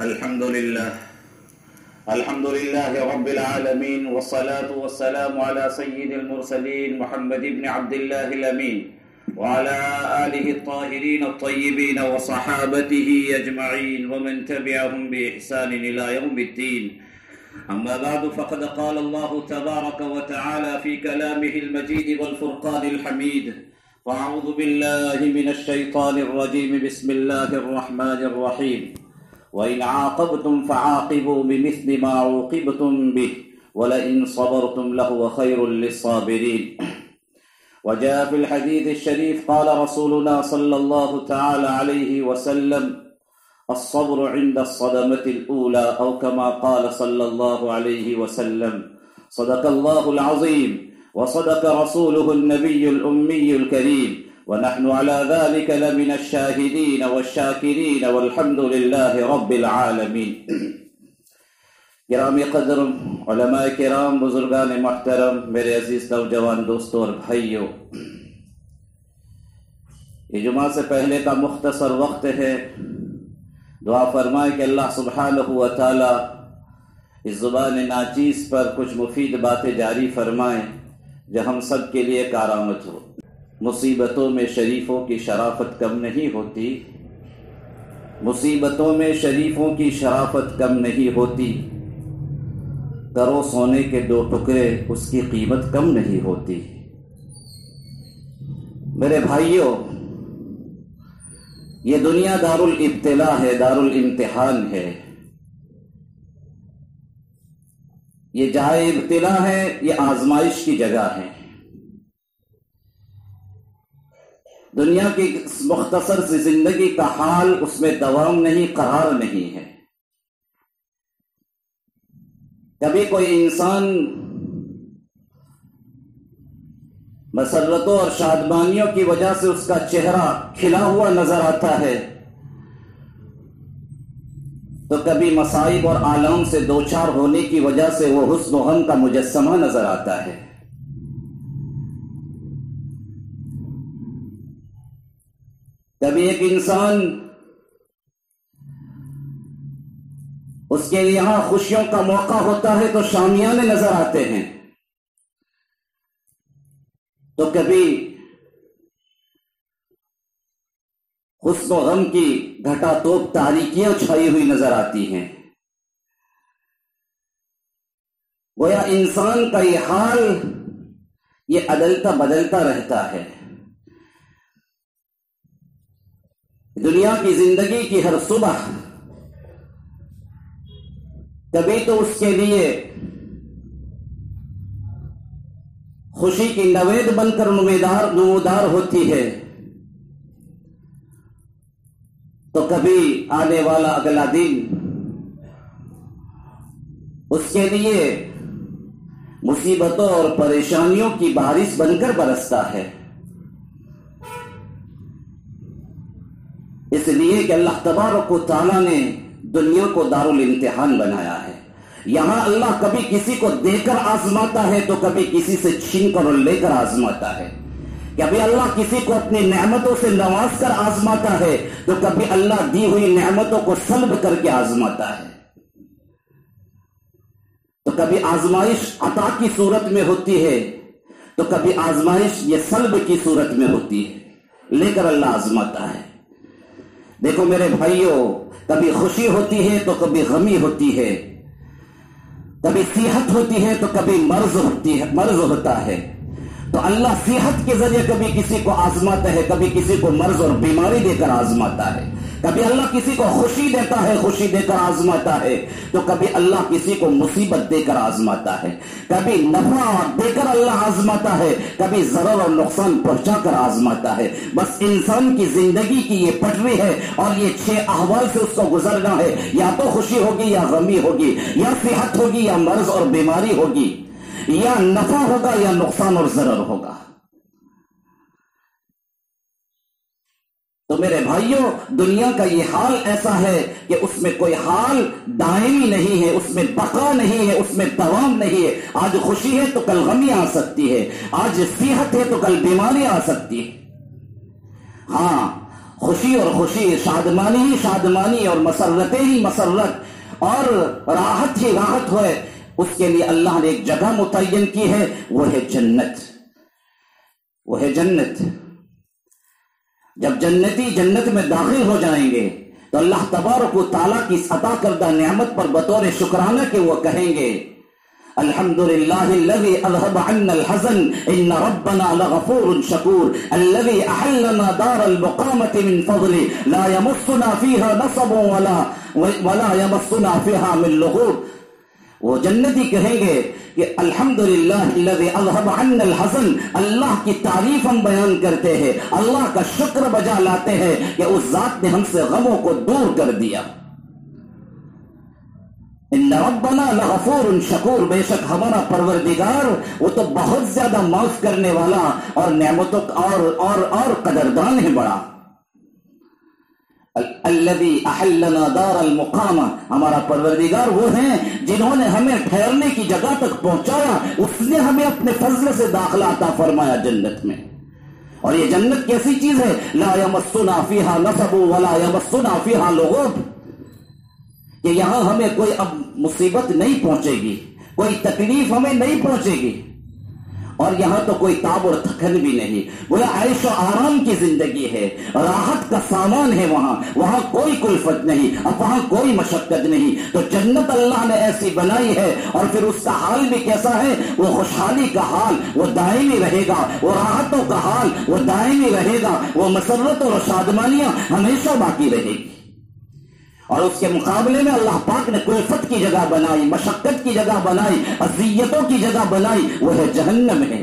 الحمد لله رب العالمين، والصلاة والسلام على سيد المرسلين محمد بن عبد الله الأمين وعلى آله الطاهرين الطيبين وصحابته أجمعين ومن تبعهم بإحسان إلى يوم الدين. أما بعد، فقد قال الله تبارك وتعالى في كلامه المجيد والفرقان الحميد: فأعوذ بالله من الشيطان الرجيم، بسم الله الرحمن الرحيم. وَإِنْ عَاقَبْتُمْ فَعَاقِبُوا بِمِثْلِ مَا عُوقِبْتُمْ بِهِ وَلَئِنْ صَبَرْتُمْ لَهُوَ خَيْرٌ لِلصَّابِرِينَ. وجاء في الحديث الشريف قال رسولنا صلى الله تعالى عليه وسلم: الصبر عند الصدمة الأولى، أو كما قال صلى الله عليه وسلم: صدق الله العظيم وصدق رسوله النبي الأمي الكريم، ونحن على ذلك لمن الشاهدين والشاكرين والحمد لله رب العالمین. گرامی قدر علماء کرام، بزرگان محترم، میرے عزیز نوجوان دوستوں اور بھائیوں، یہ جمعہ سے پہلے کا مختصر وقت ہے. دعا فرمائے کہ اللہ سبحانہ و تعالی اس زبان ناچیز پر کچھ مفید باتیں جاری فرمائیں جو ہم سب کے لیے کارآمد ہو. مصیبتوں میں شریفوں کی شرافت کم نہیں ہوتی، مصیبتوں میں شریفوں کی شرافت کم نہیں ہوتی. کرو سونے کے 2 ٹکڑے، اس کی قیمت کم نہیں ہوتی. میرے بھائیوں، یہ دنیا دار الابتلاء ہے، دار الامتحان ہے. یہ جائے ابتلاء ہے، یہ آزمائش کی جگہ ہے. دنیا کی مختصر سی زندگی کا حال، اس میں دوام نہیں، قرار نہیں ہے. کبھی کوئی انسان مسرتوں اور شادمانیوں کی وجہ سے اس کا چہرہ کھلا ہوا نظر آتا ہے، تو کبھی مصائب اور آلام سے دوچار ہونے کی وجہ سے وہ حسن و غم کا مجسمہ نظر آتا ہے. کبھی ایک انسان، اس کے یہاں خوشیوں کا موقع ہوتا ہے تو شامیانے نظر آتے ہیں، تو کبھی حسن و غم کی گھٹا توپ تاریکیاں چھائی ہوئی نظر آتی ہیں. گویا انسان کا یہ حال، یہ عدلتا بدلتا رہتا ہے. دنیا کی زندگی کی ہر صبح کبھی تو اس کے لیے خوشی کی نوید بن کر نمودار ہوتی ہے، تو کبھی آنے والا اگلا دن اس کے لیے مصیبتوں اور پریشانیوں کی بارش بن کر برستا ہے. اس لیے کہ اللہ تبارک و تعالیٰ نے دنیا کو دار الامتحان بنایا ہے. یہاں اللہ کبھی کسی کو دے کر آزماتا ہے تو کبھی کسی سے چھین کر اور لے کر آزماتا ہے. کبھی اللہ کسی کو اپنی نعمتوں سے نواز کر آزماتا ہے تو کبھی اللہ دی ہوئی نعمتوں کو سلب کر کے آزماتا ہے. تو کبھی آزمائش عطا کی صورت میں ہوتی ہے تو کبھی آزمائش یہ سلب کی صورت میں ہوتی ہے، لے کر اللہ آزماتا ہے. دیکھو میرے بھائیوں، کبھی خوشی ہوتی ہے تو کبھی غمی ہوتی ہے، کبھی صحت ہوتی ہے تو کبھی مرض ہوتا ہے. تو اللہ صحت کے ذریعے کبھی کسی کو آزماتا ہے، کبھی کسی کو مرض اور بیماری دے کر آزماتا ہے. کبھی اللہ کسی کو خوشی دیتا ہے، خوشی دے کر آزماتا ہے، تو کبھی اللہ کسی کو مصیبت دے کر آزماتا ہے. کبھی نفع دے کر اللہ آزماتا ہے، کبھی ضرر اور نقصان پہنچا کر آزماتا ہے. بس انسان کی زندگی کی یہ پٹری ہے اور یہ 6 احوال سے اس کو گزرنا ہے. یا تو خوشی ہوگی یا غمی ہوگی، یا صحت ہوگی یا مرض اور بیماری ہوگی، یا نفع ہوگا یا نقصان اور ضرر ہوگا. تو میرے بھائیوں، دنیا کا یہ حال ایسا ہے کہ اس میں کوئی حال دائمی نہیں ہے، اس میں بقا نہیں ہے، اس میں دوام نہیں ہے. آج خوشی ہے تو کل غمی آ سکتی ہے، آج صحت ہے تو کل بیماری آ سکتی ہے. ہاں، خوشی اور خوشی، شادمانی ہی شادمانی اور مسرتیں ہی مسرت اور راحت ہی راحت ہوئے، اس کے لیے اللہ نے ایک جگہ متعین کی ہے، وہ ہے جنت، وہ ہے جنت۔ جب جنتی جنت میں داخل ہو جائیں گے تو اللہ تبارک و تعالیٰ کی اس عطا کردہ نعمت پر بطور شکرانہ کے وہ کہیں گے الحمدللہ الذی اذهب عنا الحزن ان ربنا لغفور شکور الذی احلنا دار المقامة من فضله لا يمسنا فيها نصب ولا يمسنا فيها من لغوب۔ وہ جنتی کہیں گے کہ الحمدللہ الذی اذهب عنا الحزن، اللہ کی تعریف ہم بیان کرتے ہیں، اللہ کا شکر بجا لاتے ہیں کہ اس ذات نے ہم سے غموں کو دور کر دیا۔ ان ربنا لغفور شکور، بے شک ہمارا پروردگار وہ تو بہت زیادہ معاف کرنے والا اور نعمتوں اور قدردان ہے بڑا۔ الذی احلنا دار المقامہ، ہمارا پروردگار وہ ہیں جنہوں نے ہمیں ٹھہرنے کی جگہ تک پہنچایا، اس نے ہمیں اپنے فضل سے داخلہ عطا فرمایا جنت میں۔ اور یہ جنت کیسی چیز ہے؟ لا یمسنا فیہا نصب ولا یمسنا فیہا لغوب، کہ یہاں ہمیں کوئی اب مصیبت نہیں پہنچے گی، کوئی تکلیف ہمیں نہیں پہنچے گی، اور یہاں تو کوئی تاب اور تھکن بھی نہیں، وہ عیش و آرام کی زندگی ہے، راحت کا سامان ہے، وہاں کوئی کلفت نہیں، اب وہاں کوئی مشقت نہیں۔ تو جنت اللہ نے ایسی بنائی ہے، اور پھر اس کا حال بھی کیسا ہے؟ وہ خوشحالی کا حال وہ دائمی رہے گا، وہ راحتوں کا حال وہ دائمی رہے گا، وہ مسرت اور شادمانیاں ہمیشہ باقی رہے گی۔ اور اس کے مقابلے میں اللہ پاک نے کلفت کی جگہ بنائی، مشقت کی جگہ بنائی، اذیتوں کی جگہ بنائی، وہ ہے جہنم ہے،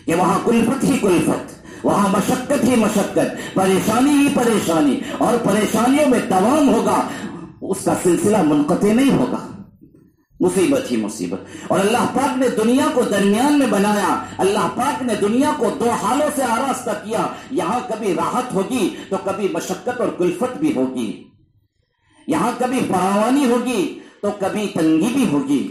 کہ وہاں کلفت ہی کلفت، وہاں مشقت ہی مشقت، پریشانی ہی پریشانی، اور پریشانیوں میں دوام ہوگا، اس کا سلسلہ منقطع نہیں ہوگا، مصیبت ہی مصیبت۔ اور اللہ پاک نے دنیا کو درمیان میں بنایا، اللہ پاک نے دنیا کو دو حالوں سے آراستہ کیا، یہاں کبھی راحت ہوگی تو کبھی مشقت اور کلفت بھی ہوگی، یہاں کبھی فراوانی ہوگی تو کبھی تنگی بھی ہوگی،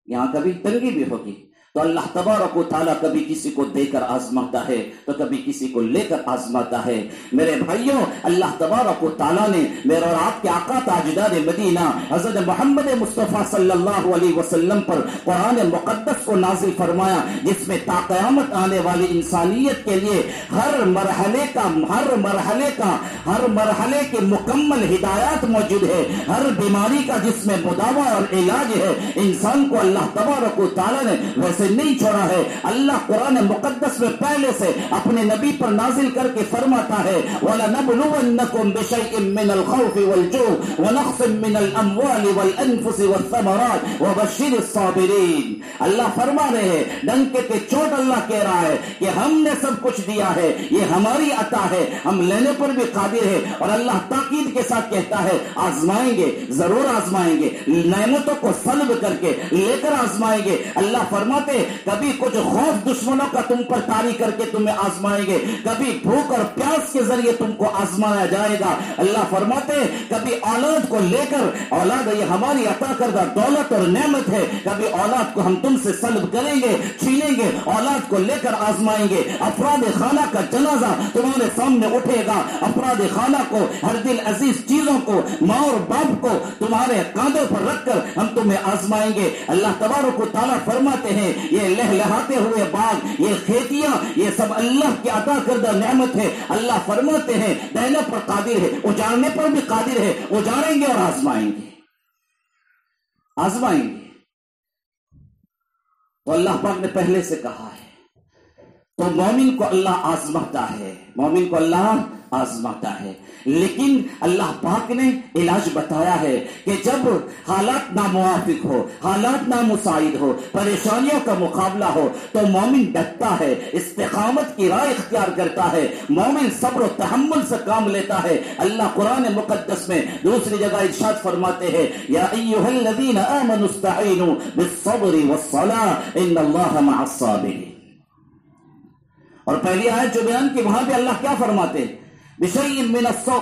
یہاں کبھی تنگی بھی ہوگی۔ تو اللہ تبارک و تعالیٰ کبھی کسی کو دے کر آزماتا ہے تو کبھی کسی کو لے کر آزماتا ہے۔ میرے بھائیوں، اللہ تبارک و تعالیٰ نے میرے اور آپ کے آقا تاجدار مدینہ حضرت محمد مصطفیٰ صلی اللہ علیہ وسلم پر قرآن مقدس کو نازل فرمایا، جس میں تا قیامت آنے والی انسانیت کے لیے ہر مرحلے کے مکمل ہدایات موجود ہے، ہر بیماری کا جس میں مداوا اور علاج ہے۔ انسان کو اللہ تبارک و تعالیٰ نے ویسے نہیں چھوڑا ہے۔ اللہ قرآن مقدس میں پہلے سے اپنے نبی پر نازل کر کے فرماتا ہے وَلَنَبْلُوَنَّكُمْ بِشَيْءٍ مِّنَ الْخَوْفِ وَالْجُوعِ وَنَقْصٍ مِّنَ الْأَمْوَالِ وَالْأَنفُسِ وَالثَّمَرَاتِ وَبَشِّرِ الصَّابِرِينَ۔ اللہ فرما رہے ہیں، ڈنکے کے چوٹ اللہ کہہ رہا ہے کہ ہم نے سب کچھ دیا ہے، یہ ہماری عطا ہے، ہم لینے پر بھی قادر ہے۔ اور اللہ تاکید کے ساتھ کہتا ہے آزمائیں گے، ضرور آزمائیں گے، نعمتوں کو سلب کر کے لے کر آزمائیں گے۔ اللہ فرماتے کبھی کچھ خوف دشمنوں کا تم پر طاری کر کے تمہیں آزمائیں گے، کبھی بھوک اور پیاس کے ذریعے تم کو آزمایا جائے گا۔ اللہ فرماتے کبھی اولاد کو لے کر، اولاد یہ ہماری عطا کردہ دولت اور نعمت ہے، کبھی اولاد کو ہم تم سے سلب کریں گے، چھینیں گے، اولاد کو لے کر آزمائیں گے۔ افراد خانہ کا جنازہ تمہارے سامنے اٹھے گا، افراد خانہ کو، ہر دل عزیز چیزوں کو، ماں اور باپ کو تمہارے کاندھوں پر رکھ کر ہم تمہیں آزمائیں گے۔ اللہ تبارک و تعالیٰ فرماتے ہیں یہ لہلہاتے ہوئے باغ، یہ کھیتیاں، یہ سب اللہ کی عطا کردہ نعمت ہے۔ اللہ فرماتے ہیں دینے پر قادر ہے، اجاڑنے پر بھی قادر ہے، اجاڑیں گے اور آزمائیں گے، آزمائیں گے۔ تو اللہ پاک نے پہلے سے کہا ہے، تو مومن کو اللہ آزماتا ہے، مومن کو اللہ آزماتا ہے، لیکن اللہ پاک نے علاج بتایا ہے کہ جب حالات ناموافق ہو، حالات نامساعد ہو، پریشانیوں کا مقابلہ ہو تو مومن ڈٹتا ہے، استقامت کی راہ اختیار کرتا ہے، مومن صبر و تحمل سے کام لیتا ہے۔ اللہ قرآن مقدس میں دوسری جگہ ارشاد فرماتے ہیں یا ایھا الذین آمنوا استعینوا بالصبر والصلاۃ ان اللہ مع الصابرین۔ اور پہلی آیت جو بیان کی وہاں پہ اللہ کیا فرماتے ہیں؟ بِشَيْءٍ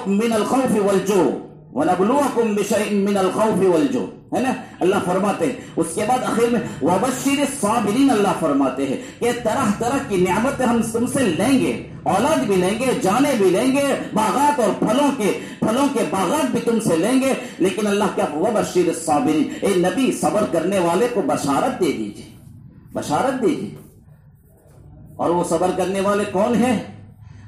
مِّنَ الْخَوْفِ وَالْجُوعِ، وَنَبْلُوَكُمْ بِشَيْءٍ مِّنَ الْخَوْفِ وَالْجُوعِ، ہے نا، اللہ فرماتے ہیں۔ اس کے بعد آخر میں وَبَشِّرِ الصَّابِرِينَ، اللہ فرماتے ہیں کہ طرح طرح کی نعمتیں ہم تم سے لیں گے، اولاد بھی لیں گے، جانیں بھی لیں گے، باغات اور پھلوں کے باغات بھی تم سے لیں گے، لیکن اللہ کیا وَبَشِّرِ الصَّابِرِينَ، اے نبی صبر کرنے والے کو بشارت دے دیجئے، بشارت دیجئے۔ اور وہ صبر کرنے والے کون ہیں؟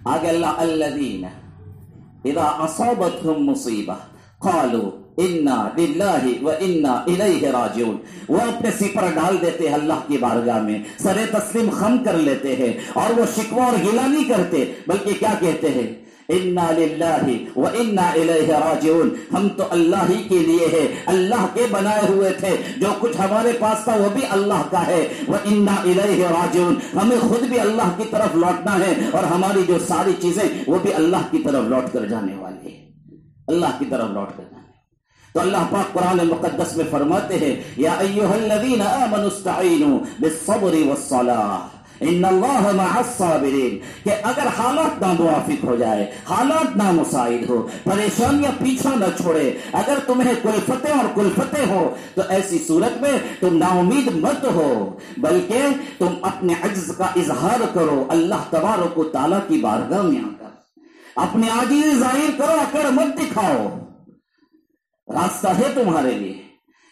آگے اللہ الذین اذا اصابتهم مصیبہ قالوا انا للہ و انا الیہ راجعون، وہ اپنے سر پر ڈال دیتے ہیں اللہ کی بارگاہ میں، سر تسلیم خم کر لیتے ہیں، اور وہ شکوہ اور گلہ نہیں کرتے، بلکہ کیا کہتے ہیں؟ انا للہ و انا الیہ راجعون، ہم تو اللہ ہی کے لیے ہے، اللہ کے بنائے ہوئے تھے، جو کچھ ہمارے پاس تھا وہ بھی اللہ کا ہے، و انا الیہ راجعون، ہمیں خود بھی اللہ کی طرف لوٹنا ہے، اور ہماری جو ساری چیزیں وہ بھی اللہ کی طرف لوٹ کر جانے والی ہے، اللہ کی طرف لوٹ کر جانے۔ تو اللہ پاک قرآن مقدس میں فرماتے ہیں یا ایھا الذین آمنوا استعینوا بالصبر والصلاۃ ان اللہ مع الصابرین، کہ اگر حالات ناموافق ہو جائے، حالات نامساعد ہو، پریشانیاں پیچھا نہ چھوڑے، اگر تمہیں کلفتیں ہو تو ایسی صورت میں تم نا امید مت ہو، بلکہ تم اپنے عجز کا اظہار کرو اللہ تبارک و تعالیٰ کی بارگاہ میں آ کر، اپنے عاجزی ظاہر کرو، اکڑ مت دکھاؤ، راستہ ہے تمہارے لیے۔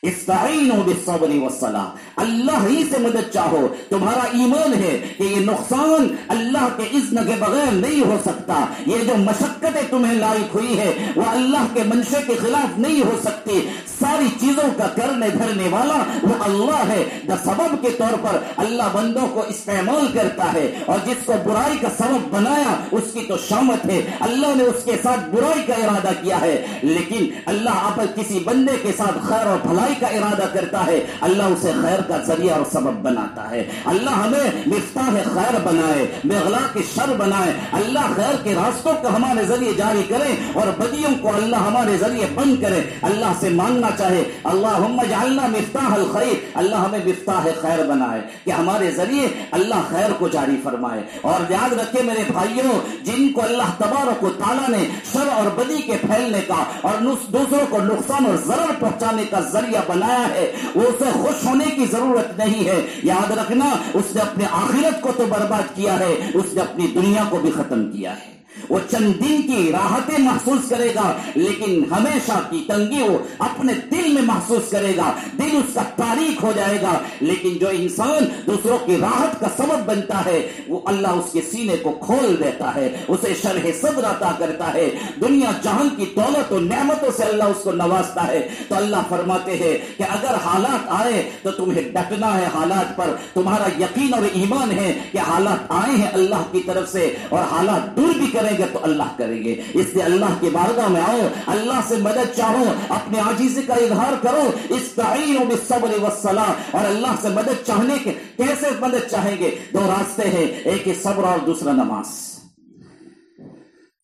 استعینوا بالصبر والصلاۃ، اللہ ہی سے مدد چاہو، تمہارا ایمان ہے کہ یہ نقصان اللہ کے اذن کے بغیر نہیں ہو سکتا، یہ جو مشقتیں تمہیں لاحق ہوئی ہے وہ اللہ کے منشے کے خلاف نہیں ہو سکتی، ساری چیزوں کا کرنے دھرنے والا وہ اللہ ہے، جو سبب کے طور پر اللہ بندوں کو استعمال کرتا ہے، اور جس کو برائی کا سبب بنایا اس کی تو شامت ہے، اللہ نے اس کے ساتھ برائی کا ارادہ کیا ہے، لیکن اللہ آپ کسی بندے کے ساتھ خیر اور بھلائی کا ارادہ کرتا ہے، اللہ اسے خیر کا ذریعہ اور سبب بناتا ہے۔ اللہ ہمیں مفتاح خیر بنائے، مغلاق شر بنائے، اللہ خیر کے راستوں کو ہمارے ذریعے جاری کرے اور بدیوں کو اللہ ہمارے ذریعے بند کرے۔ اللہ سے مانگنا چاہے اللہم اجعلنا مفتاح الخیر، اللہ ہمیں مفتاح خیر بنائے کہ ہمارے ذریعے اللہ خیر کو جاری فرمائے۔ اور یاد رکھے میرے بھائیوں، جن کو اللہ تبارک و تعالیٰ نے شر اور بدی کے پھیلنے کا اور دوسروں کو نقصان اور ضرر پہنچانے کا ذریعہ بنایا ہے، وہ اسے خوش ہونے کی ضرورت نہیں ہے، یاد رکھنا اس نے اپنے آخرت کو تو برباد کیا ہے، اس نے اپنی دنیا کو بھی ختم کیا ہے۔ وہ چند دن کی راحتیں محسوس کرے گا، لیکن ہمیشہ کی تنگی وہ اپنے دل میں محسوس کرے گا، دل اس کا تاریک ہو جائے گا۔ لیکن جو انسان دوسروں کی راحت کا سبب بنتا ہے وہ اللہ اس کے سینے کو کھول دیتا ہے، اسے شرح صدر عطا کرتا ہے، دنیا جہان کی دولت و نعمتوں سے اللہ اس کو نوازتا ہے۔ تو اللہ فرماتے ہیں کہ اگر حالات آئے تو تمہیں ڈٹنا ہے حالات پر، تمہارا یقین اور ایمان ہے کہ حالات آئے ہیں اللہ کی طرف سے، اور حالات دور بھی کریں گے تو اللہ کریں گے، اس لیے اللہ کی بارگاہ میں آؤ، اللہ سے مدد چاہو، اپنے عاجزی کا اظہار کرو، استعینوا بالصبر والصلاۃ۔ اور اللہ سے مدد چاہنے کے کیسے مدد چاہیں گے؟ دو راستے ہیں، ایک ہے صبر اور دوسرا نماز۔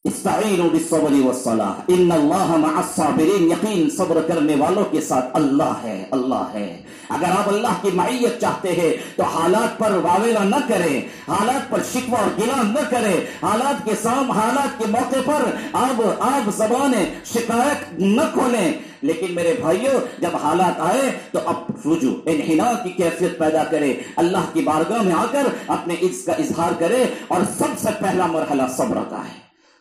استعینوا بالصبر والصلاۃ ان اللہ مع الصابرین، یقین صبر کرنے والوں کے ساتھ اللہ ہے، اللہ ہے۔ اگر آپ اللہ کی معیت چاہتے ہیں تو حالات پر واویلا نہ کریں، حالات پر شکوہ اور گلہ نہ کریں، حالات کے موقع پر آپ زبان شکایت نہ کھولیں، لیکن میرے بھائیوں جب حالات آئے تو اب رجوع انحناء کی کیفیت پیدا کرے، اللہ کی بارگاہ میں آ کر اپنے عجز کا اظہار کرے، اور سب سے پہلا مرحلہ صبر کا ہے،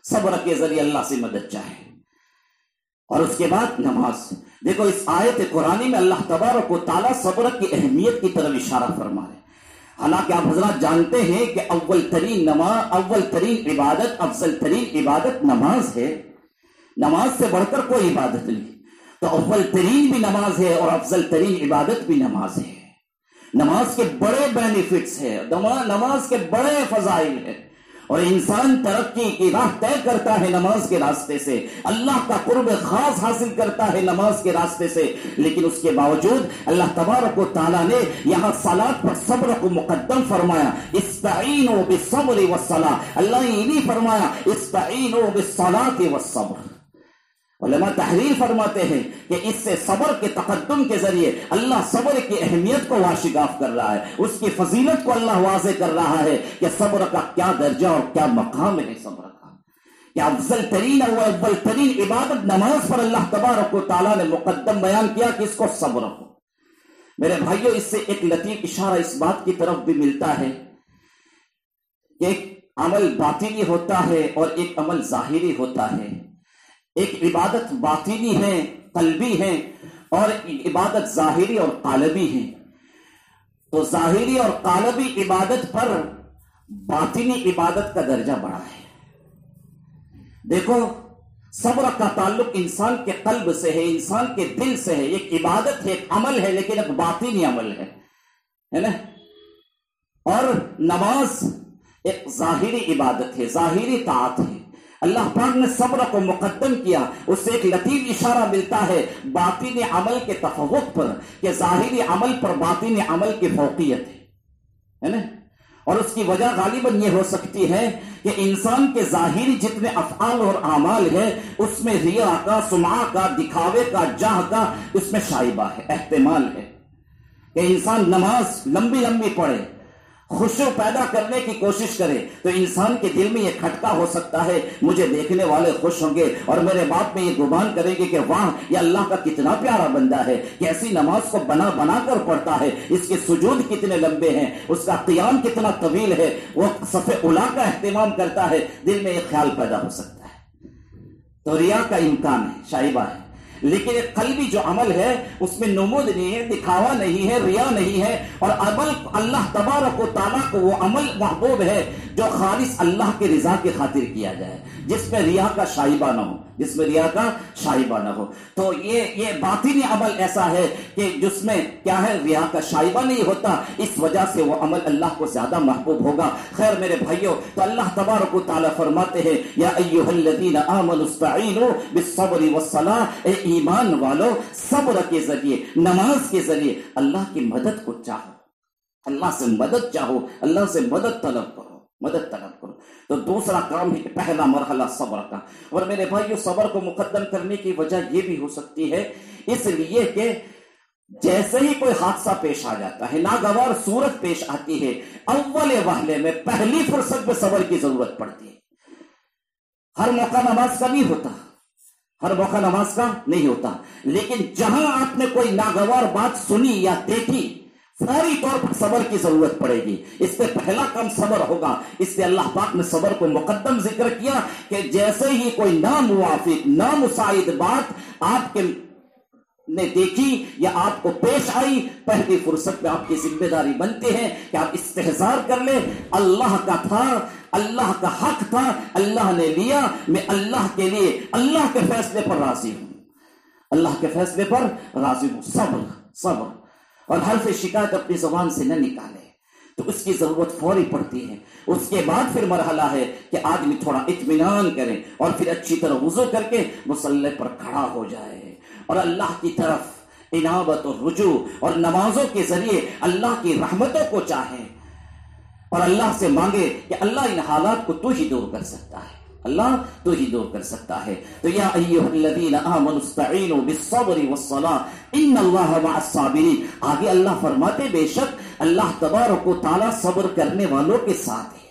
صبر کے ذریعے اللہ سے مدد چاہے، اور اس کے بعد نماز۔ دیکھو اس آیت قرآنی میں اللہ تبارک و تعالیٰ صبر کی اہمیت کی طرف اشارہ فرما رہے ہیں۔ حالانکہ آپ حضرات جانتے ہیں کہ اول ترین عبادت، افضل ترین عبادت نماز ہے، نماز سے بڑھ کر کوئی عبادت نہیں، تو اول ترین بھی نماز ہے اور افضل ترین عبادت بھی نماز ہے۔ نماز کے بڑے بینیفٹس ہیں، نماز کے بڑے فضائل ہیں، اور انسان ترقی کی راہ طے کرتا ہے نماز کے راستے سے، اللہ کا قرب خاص حاصل کرتا ہے نماز کے راستے سے، لیکن اس کے باوجود اللہ تبارک و تعالیٰ نے یہاں صلاۃ پر صبر کو مقدم فرمایا۔ استعینوا بالصبر والصلاۃ، اللہ نے یہ نہیں فرمایا استعینوا بالصلاۃ والصبر۔ علماء تحریر فرماتے ہیں کہ اس سے صبر کے تقدم کے ذریعے اللہ صبر کی اہمیت کو واشگاف کر رہا ہے، اس کی فضیلت کو اللہ واضح کر رہا ہے کہ صبر کا کیا درجہ اور کیا مقام ہے صبر کا، کہ افضل ترین و اول ترین عبادت نماز پر اللہ تبارک و تعالیٰ نے مقدم بیان کیا کہ اس کو صبر ہو۔ میرے بھائیوں، اس سے ایک لطیف اشارہ اس بات کی طرف بھی ملتا ہے کہ ایک عمل باطنی ہوتا ہے اور ایک عمل ظاہری ہوتا ہے۔ ایک عبادت باطنی ہے، قلبی ہے، اور عبادت ظاہری اور قالبی ہے۔ تو ظاہری اور قالبی عبادت پر باطنی عبادت کا درجہ بڑا ہے۔ دیکھو، صبر کا تعلق انسان کے قلب سے ہے، انسان کے دل سے ہے۔ ایک عبادت ہے، ایک عمل ہے، لیکن ایک باطنی عمل ہے نا۔ اور نماز ایک ظاہری عبادت ہے، ظاہری طاعت ہے۔ اللہ پاک نے صبر کو مقدم کیا، اس سے ایک لطیف اشارہ ملتا ہے باطنی عمل کے تفوق پر، کہ ظاہری عمل پر باطنی عمل کی فوقیت ہے نا۔ اور اس کی وجہ غالباً یہ ہو سکتی ہے کہ انسان کے ظاہری جتنے افعال اور اعمال ہیں اس میں ریا کا، سمعہ کا، دکھاوے کا، جاہ کا اس میں شائبہ ہے، احتمال ہے کہ انسان نماز لمبی لمبی پڑھے، خشوع پیدا کرنے کی کوشش کرے تو انسان کے دل میں یہ کھٹکا ہو سکتا ہے، مجھے دیکھنے والے خوش ہوں گے اور میرے باپ میں یہ گمان کریں گے کہ واہ، یہ اللہ کا کتنا پیارا بندہ ہے، کیسی نماز کو بنا بنا کر پڑھتا ہے، اس کے سجود کتنے لمبے ہیں، اس کا قیام کتنا طویل ہے، وہ صف اولا کا اہتمام کرتا ہے۔ دل میں ایک خیال پیدا ہو سکتا ہے، تو ریا کا امکان ہے، شائبہ ہے۔ لیکن ایک قلبی جو عمل ہے اس میں نمود نہیں ہے، دکھاوا نہیں ہے، ریا نہیں ہے، اور عمل اللہ تبارک و تعالیٰ کو وہ عمل محبوب ہے جو خالص اللہ کی رضا کی خاطر کیا جائے، جس میں ریا کا شائبہ نہ ہو، جس میں ریا کا شائبہ نہ ہو۔ تو یہ باطنی عمل ایسا ہے کہ جس میں کیا ہے، ریا کا شائبہ نہیں ہوتا، اس وجہ سے وہ عمل اللہ کو زیادہ محبوب ہوگا۔ خیر میرے بھائیوں، تو اللہ تبارک و تعالیٰ فرماتے ہیں یا ایھا الذین آمنوا استعینوا بالصبر والصلاۃ، اے ایمان والو صبر کے ذریعے، نماز کے ذریعے اللہ کی مدد کو چاہو، اللہ سے مدد چاہو، اللہ سے مدد طلب کرو، مدد طلب کرو۔ تو دوسرا کام ہے کہ پہلا مرحلہ صبر کا۔ اور میرے بھائیو، صبر کو مقدم کرنے کی وجہ یہ بھی ہو سکتی ہے اس لیے کہ جیسے ہی کوئی حادثہ پیش آ جاتا ہے، ناگوار صورت پیش آتی ہے، اول وہلے میں پہلی فرصت میں صبر کی ضرورت پڑتی ہے۔ ہر موقع نماز کا نہیں ہوتا، ہر موقع نماز کا نہیں ہوتا، لیکن جہاں آپ نے کوئی ناگوار بات سنی یا دیکھی، فوری طور پر صبر کی ضرورت پڑے گی۔ اس سے پہلا کام صبر ہوگا۔ اس سے اللہ پاک نے صبر کو مقدم ذکر کیا کہ جیسے ہی کوئی ناموافق، نامساعد بات آپ کے نے دیکھی یا آپ کو پیش آئی، پہلی فرصت میں آپ کی ذمہ داری بنتے ہیں کہ آپ استحضار کر لیں، اللہ کا تھا، اللہ کا حق تھا، اللہ نے لیا، میں اللہ کے لیے اللہ کے فیصلے پر راضی ہوں، اللہ کے فیصلے پر راضی ہوں۔ صبر، صبر، اور حرف شکایت اپنی زبان سے نہ نکالے، تو اس کی ضرورت فوری پڑتی ہے۔ اس کے بعد پھر مرحلہ ہے کہ آدمی تھوڑا اطمینان کرے اور پھر اچھی طرح وضو کر کے مصلی پر کھڑا ہو جائے اور اللہ کی طرف انابت اور رجوع اور نمازوں کے ذریعے اللہ کی رحمتوں کو چاہے اور اللہ سے مانگے کہ اللہ ان حالات کو تو ہی دور کر سکتا ہے، اللہ تو ہی دور کر سکتا ہے۔ تو یا ایھا الذین آمنوا استعینوا بالصبر والصلاۃ ان اللہ مع الصابرین۔ آگے اللہ فرماتے بے شک اللہ تبارک و تعالیٰ صبر کرنے والوں کے ساتھ ہے،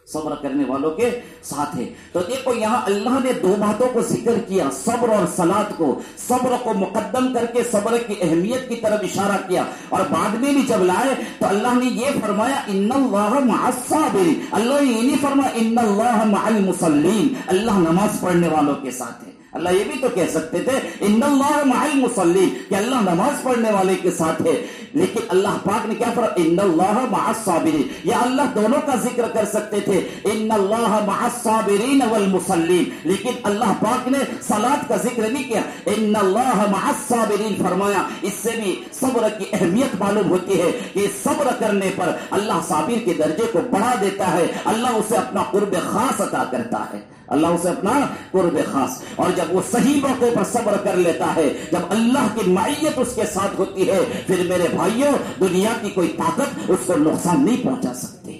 صبر کرنے والوں کے ساتھ ہے۔ تو دیکھو یہاں اللہ نے دو باتوں کو ذکر کیا، صبر اور صلاۃ کو، صبر کو مقدم کر کے صبر کی اہمیت کی طرف اشارہ کیا، اور بعد میں بھی جب لائے تو اللہ نے یہ فرمایا ان اللہ مع الصابرین۔ اللہ نے یہ نہیں فرمایا ان اللہ مع المصلین، اللہ نماز پڑھنے والوں کے ساتھ ہے۔ اللہ یہ بھی تو کہہ سکتے تھے ان اللہ مع المصلین، کہ اللہ نماز پڑھنے والے کے ساتھ ہے، لیکن اللہ پاک نے کیا فرمایا ان اللہ مع الصابرین۔ یا اللہ دونوں کا ذکر کر سکتے تھے ان اللہ مع الصابرین والمصلین، لیکن اللہ پاک نے صلاۃ کا ذکر نہیں کیا، ان اللہ مع الصابرین فرمایا۔ اس سے بھی صبر کی اہمیت معلوم ہوتی ہے کہ صبر کرنے پر اللہ صابر کے درجے کو بڑھا دیتا ہے، اللہ اسے اپنا قرب خاص عطا کرتا ہے، اللہ اسے اپنا قرب خاص۔ اور جب وہ صحیح موقع پر صبر کر لیتا ہے، جب اللہ کی معیت اس کے ساتھ ہوتی ہے، پھر میرے بھائیوں دنیا کی کوئی طاقت اس کو نقصان نہیں پہنچا سکتی۔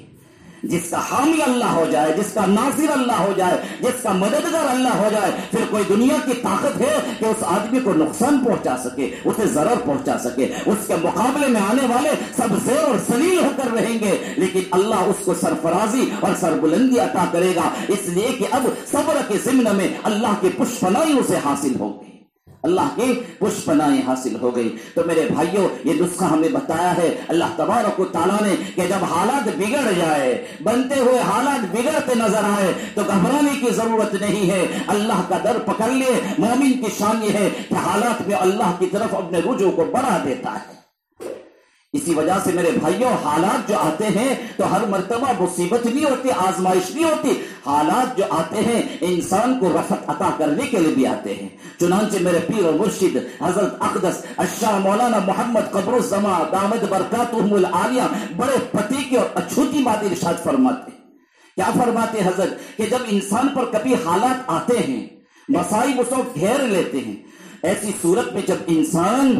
جس کا حامی اللہ ہو جائے، جس کا ناصر اللہ ہو جائے، جس کا مددگار اللہ ہو جائے، پھر کوئی دنیا کی طاقت ہے کہ اس آدمی کو نقصان پہنچا سکے، اسے ضرر پہنچا سکے؟ اس کے مقابلے میں آنے والے سب زیر اور ذلیل ہو کر رہیں گے، لیکن اللہ اس کو سرفرازی اور سربلندی عطا کرے گا، اس لیے کہ اب صبر کے ضمن میں اللہ کی پشپنائی اسے حاصل ہوگی، اللہ کی پشپنائی حاصل ہو گئی۔ تو میرے بھائیوں، یہ نسخہ ہمیں بتایا ہے اللہ تبارک و تعالیٰ نے کہ جب حالات بگڑ جائے، بنتے ہوئے حالات بگڑتے نظر آئے تو گھبرانے کی ضرورت نہیں ہے، اللہ کا در پکڑ لیے۔ مومن کی شان یہ ہے کہ حالات میں اللہ کی طرف اپنے رجوع کو بڑھا دیتا ہے۔ اسی وجہ سے میرے بھائیوں، حالات جو آتے ہیں تو ہر مرتبہ مصیبت نہیں ہوتی، آزمائش نہیں ہوتی، حالات جو آتے ہیں انسان کو رفعت عطا کرنے کے لیے بھی آتے ہیں۔ چنانچہ میرے پیر و مرشد حضرت اقدس الشاہ مولانا محمد قبر الزماں دامت برکاتہم العالیہ بڑے پتی کی اور اچھوتی بات ارشاد فرماتے ہیں۔ کیا فرماتے حضرت کہ جب انسان پر کبھی حالات آتے ہیں، مصائب اس کو گھیر لیتے ہیں، ایسی صورت میں جب انسان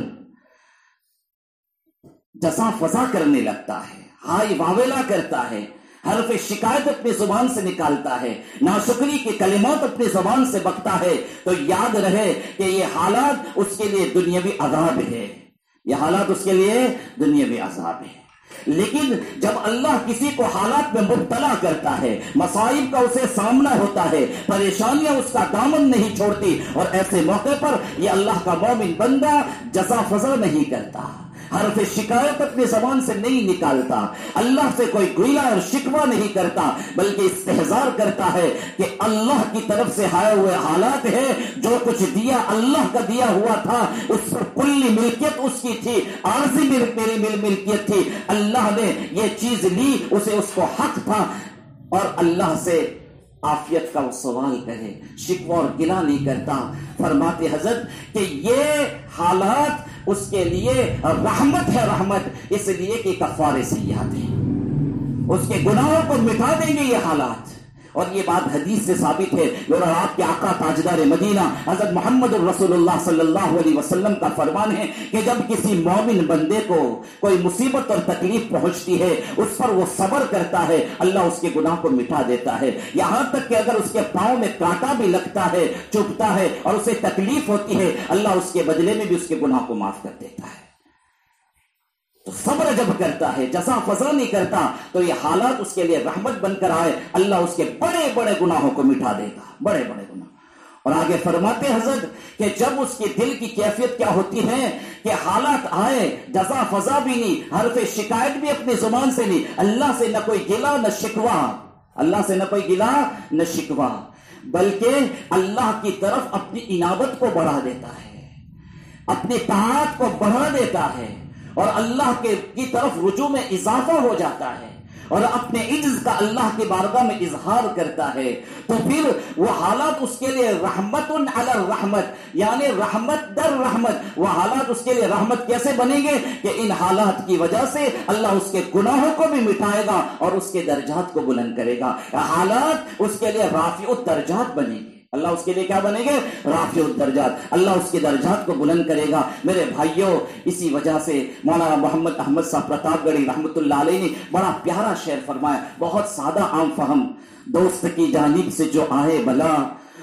جزا فضا کرنے لگتا ہے، ہائی واویلا کرتا ہے، حرف شکایت اپنی زبان سے نکالتا ہے، ناشکری کے کلمات اپنی زبان سے بکتا ہے، تو یاد رہے کہ یہ حالات اس کے لیے دنیاوی عذاب ہے، یہ حالات اس کے لیے دنیاوی عذاب ہے۔ لیکن جب اللہ کسی کو حالات میں مبتلا کرتا ہے، مصائب کا اسے سامنا ہوتا ہے، پریشانیاں اس کا دامن نہیں چھوڑتی، اور ایسے موقع پر یہ اللہ کا مومن بندہ جزا فضا نہیں کرتا، حرف شکایت اپنی زبان سے نہیں نکالتا، اللہ سے کوئی گیلا اور شکوہ نہیں کرتا، بلکہ استحضار کرتا ہے کہ اللہ کی طرف سے آئے ہوئے حالات ہے، جو کچھ دیا اللہ کا دیا ہوا تھا، اس پر کلی ملکیت اس کی تھی، عارضی میری ملکیت تھی، اللہ نے یہ چیز لی، اسے اس کو حق تھا، اور اللہ سے عافیت کا وہ سوال کرے، شکوہ اور گلہ نہیں کرتا۔ فرماتے حضرت کہ یہ حالات اس کے لیے رحمت ہے، رحمت اس لیے کہ کفارے سیئات ہیں، اس کے گناہوں کو مٹا دیں گے یہ حالات۔ اور یہ بات حدیث سے ثابت ہے، اور آپ کے آقا تاجدار مدینہ حضرت محمد الرسول اللہ صلی اللہ علیہ وسلم کا فرمان ہے کہ جب کسی مومن بندے کو کوئی مصیبت اور تکلیف پہنچتی ہے، اس پر وہ صبر کرتا ہے، اللہ اس کے گناہ کو مٹا دیتا ہے، یہاں تک کہ اگر اس کے پاؤں میں کانٹا بھی لگتا ہے، چبھتا ہے اور اسے تکلیف ہوتی ہے، اللہ اس کے بدلے میں بھی اس کے گناہ کو معاف کر دیتا ہے۔ تو صبر جب کرتا ہے، جزا فضا نہیں کرتا، تو یہ حالات اس کے لیے رحمت بن کر آئے، اللہ اس کے بڑے بڑے گناہوں کو مٹا دے گا، بڑے بڑے گناہ۔ اور آگے فرماتے حضرت کہ جب اس کے دل کی کیفیت کیا ہوتی ہے کہ حالات آئے، جزا فضا بھی نہیں، حرف شکایت بھی اپنی زبان سے نہیں، اللہ سے نہ کوئی گلہ نہ شکوہ، اللہ سے نہ کوئی گلہ نہ شکوہ، بلکہ اللہ کی طرف اپنی انابت کو بڑھا دیتا ہے، اپنی طاعت کو بڑھا دیتا ہے، اور اللہ کی طرف رجوع میں اضافہ ہو جاتا ہے، اور اپنے عجز کا اللہ کی بارگاہ میں اظہار کرتا ہے، تو پھر وہ حالات اس کے لیے رحمت علی الرحمت، یعنی رحمت در رحمت، وہ حالات اس کے لیے رحمت کیسے بنیں گے کہ ان حالات کی وجہ سے اللہ اس کے گناہوں کو بھی مٹائے گا اور اس کے درجات کو بلند کرے گا، حالات اس کے لیے رافع الدرجات بنیں گے، اللہ اس کے لیے کیا بنے گے؟ رافع الدرجات، اللہ اس کے درجات کو بلند کرے گا۔ میرے بھائیوں، اسی وجہ سے مولانا محمد احمد صاحب پرتاپ گڑھی رحمت اللہ علیہ نے بڑا پیارا شعر فرمایا، بہت سادہ عام فہم، دوست کی جانب سے جو آئے بلا،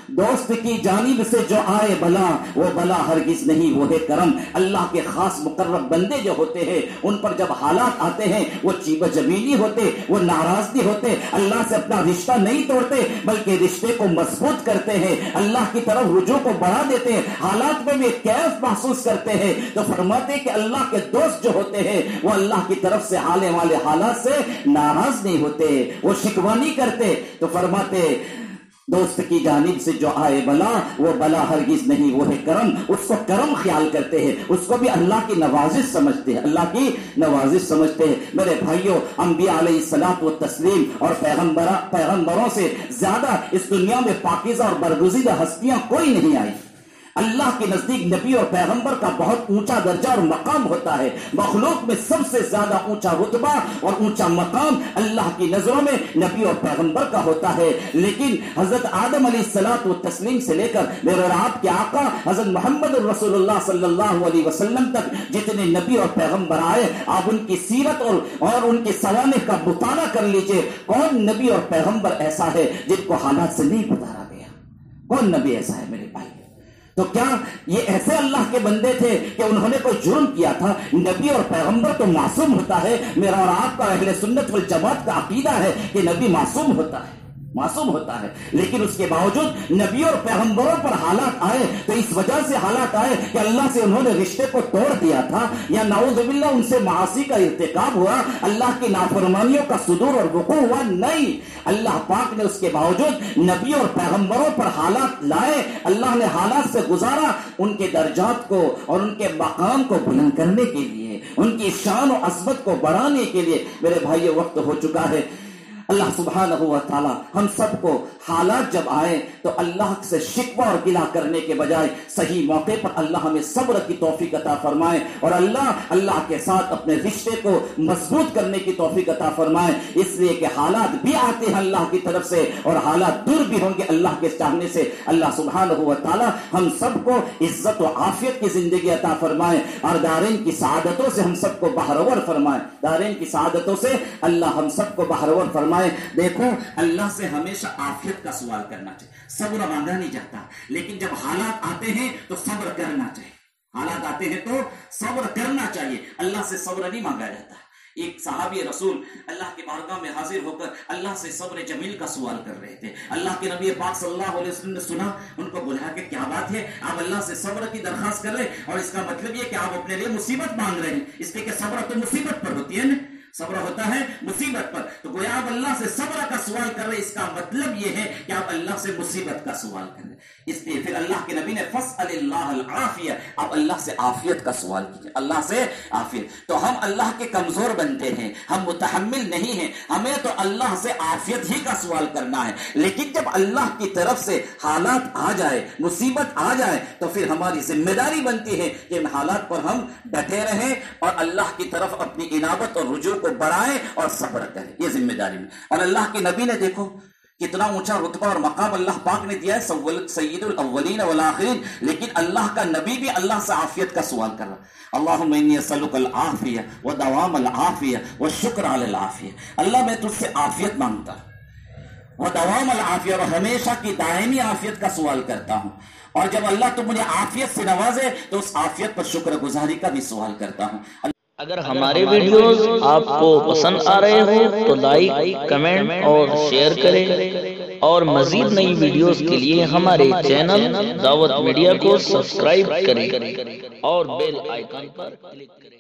دوست کی جانب سے جو آئے بلا، وہ بلا ہرگز نہیں وہ ہے کرم۔ اللہ کے خاص مقرب بندے جو ہوتے ہیں، ان پر جب حالات آتے ہیں وہ چیب جبینی ہوتے، وہ ناراض نہیں ہوتے، اللہ سے اپنا رشتہ نہیں توڑتے، بلکہ رشتے کو مضبوط کرتے ہیں، اللہ کی طرف رجوع کو بڑھا دیتے ہیں، حالات میں بھی کیف محسوس کرتے ہیں۔ تو فرماتے ہیں کہ اللہ کے دوست جو ہوتے ہیں وہ اللہ کی طرف سے آنے والے حالات سے ناراض نہیں ہوتے، وہ شکوہ نہیں کرتے۔ تو فرماتے دوست کی جانب سے جو آئے بلا، وہ بلا ہرگز نہیں وہ ہے کرم، اس کو کرم خیال کرتے ہیں، اس کو بھی اللہ کی نوازش سمجھتے ہیں، اللہ کی نوازش سمجھتے ہیں۔ میرے بھائیوں، انبیاء علیہ الصلوۃ والتسلیم اور پیغمبروں سے زیادہ اس دنیا میں پاکیزہ اور برگزیدہ ہستیاں کوئی نہیں آئی۔ اللہ کے نزدیک نبی اور پیغمبر کا بہت اونچا درجہ اور مقام ہوتا ہے. مخلوق میں سب سے زیادہ اونچا رتبہ اور اونچا مقام اللہ کی نظروں میں نبی اور پیغمبر کا ہوتا ہے. لیکن حضرت آدم علیہ الصلوۃ والتسلیم سے لے کر میرے اور آپ کے آقا حضرت محمد رسول اللہ صلی اللہ علیہ وسلم تک جتنے نبی اور پیغمبر آئے، آپ ان کی سیرت اور ان کے سوانح کا مطالعہ کر لیجئے. کون نبی اور پیغمبر ایسا ہے جن کو حالات سے نہیں گزارا گیا؟ کون نبی ایسا ہے میرے بھائی؟ تو کیا یہ ایسے اللہ کے بندے تھے کہ انہوں نے کوئی جرم کیا تھا؟ نبی اور پیغمبر تو معصوم ہوتا ہے. میرا اور آپ کا اہل سنت والجماعت کا عقیدہ ہے کہ نبی معصوم ہوتا ہے، معصوم ہوتا ہے. لیکن اس کے باوجود نبی اور پیغمبروں پر حالات آئے تو اس وجہ سے حالات آئے کہ اللہ سے انہوں نے رشتے کو توڑ دیا تھا، یا نعوذ باللہ ان سے معاصی کا ارتکاب ہوا، اللہ کی نافرمانیوں کا صدور اور وقوع ہوا. نہیں، اللہ پاک نے اس کے باوجود نبی اور پیغمبروں پر حالات لائے. اللہ نے حالات سے گزارا ان کے درجات کو اور ان کے مقام کو بلند کرنے کے لیے، ان کی شان و عظمت کو بڑھانے کے لیے. میرے بھائیو، وقت ہو چکا ہے. اللہ سبحانہ و تعالی ہم سب کو حالات جب آئے تو اللہ سے شکوہ اور گلہ کرنے کے بجائے صحیح موقع پر اللہ ہمیں صبر کی توفیق عطا فرمائے، اور اللہ کے ساتھ اپنے رشتے کو مضبوط کرنے کی توفیق عطا فرمائے. اس لیے کہ حالات بھی آتے ہیں اللہ کی طرف سے اور حالات دور بھی ہوں گے اللہ کے چاہنے سے. اللہ سبحانہ و تعالی ہم سب کو عزت و عافیت کی زندگی عطا فرمائے اور دارین کی سعادتوں سے ہم سب کو بہرور فرمائے. دارین کی سعادتوں سے اللہ ہم سب کو بہرور فرمائے. دیکھو، اللہ سے ہمیشہ عافیت کا سوال کرنا چاہیے. صبر مانگا نہیں جاتا، لیکن جب حالات آتے ہیں تو صبر کرنا چاہیے. حالات آتے ہیں تو صبر کرنا چاہیے. اللہ سے صبر نہیں مانگا جاتا. ایک صحابی رسول اللہ کے بارگاہ میں حاضر ہو کر اللہ سے صبر جمیل کا سوال کر رہے تھے. اللہ کے نبی پاک صلی اللہ علیہ وسلم نے سنا، ان کو بلا کے کیا بات ہے، آپ اللہ سے صبر کی درخواست کر رہے ہیں، اور اس کا مطلب یہ کہ آپ اپنے لیے مصیبت مانگ رہے ہیں. اس لیے کہ صبر تو مصیبت پر ہوتی ہے نا، صبر ہوتا ہے مصیبت پر. تو گویا آپ اللہ سے صبر کا سوال کر رہے، اس کا مطلب یہ ہے کہ آپ اللہ سے مصیبت کا سوال کر رہے. اس لیے پھر اللہ کے نبی نے فاسأل اللہ العافیہ، آپ اللہ سے عافیت کا سوال کیجئے، اللہ سے عافیت. تو ہم اللہ کے کمزور بنتے ہیں، ہم متحمل نہیں ہیں، ہمیں تو اللہ سے عافیت ہی کا سوال کرنا ہے. لیکن جب اللہ کی طرف سے حالات آ جائے، مصیبت آ جائے، تو پھر ہماری ذمہ داری بنتی ہے کہ ان حالات پر ہم ڈٹے رہیں اور اللہ کی طرف اپنی انابت اور رجوع کو بڑھائیں اور صبر کریں. یہ ذمہ داری میں. اور اللہ کے نبی نے دیکھو کتنا اونچا رتبہ اور مقام اللہ پاک نے دیا ہے، سید الاولین والآخرین. لیکن اللہ کا نبی بھی اللہ سے عافیت کا سوال کر رہا. اللہم انی اسألک العافیہ ودوام العافیہ والشکر علی العافیہ. اللہ میں تجھ سے عافیت مانگتا ہوں، ودوام العافیہ، اور ہمیشہ کی دائمی عافیت کا سوال کرتا ہوں. اور جب اللہ تو مجھے عافیت سے نوازے تو اس عافیت پر شکر گزاری کا بھی سوال کرتا ہوں. اگر ہمارے ویڈیوز آپ کو پسند آ رہے ہوں تو لائک، کمنٹ اور شیئر کریں، اور مزید نئی ویڈیوز کے لیے ہمارے چینل دعوت میڈیا کو سبسکرائب کریں اور بیل آئیکن پر کلک کریں.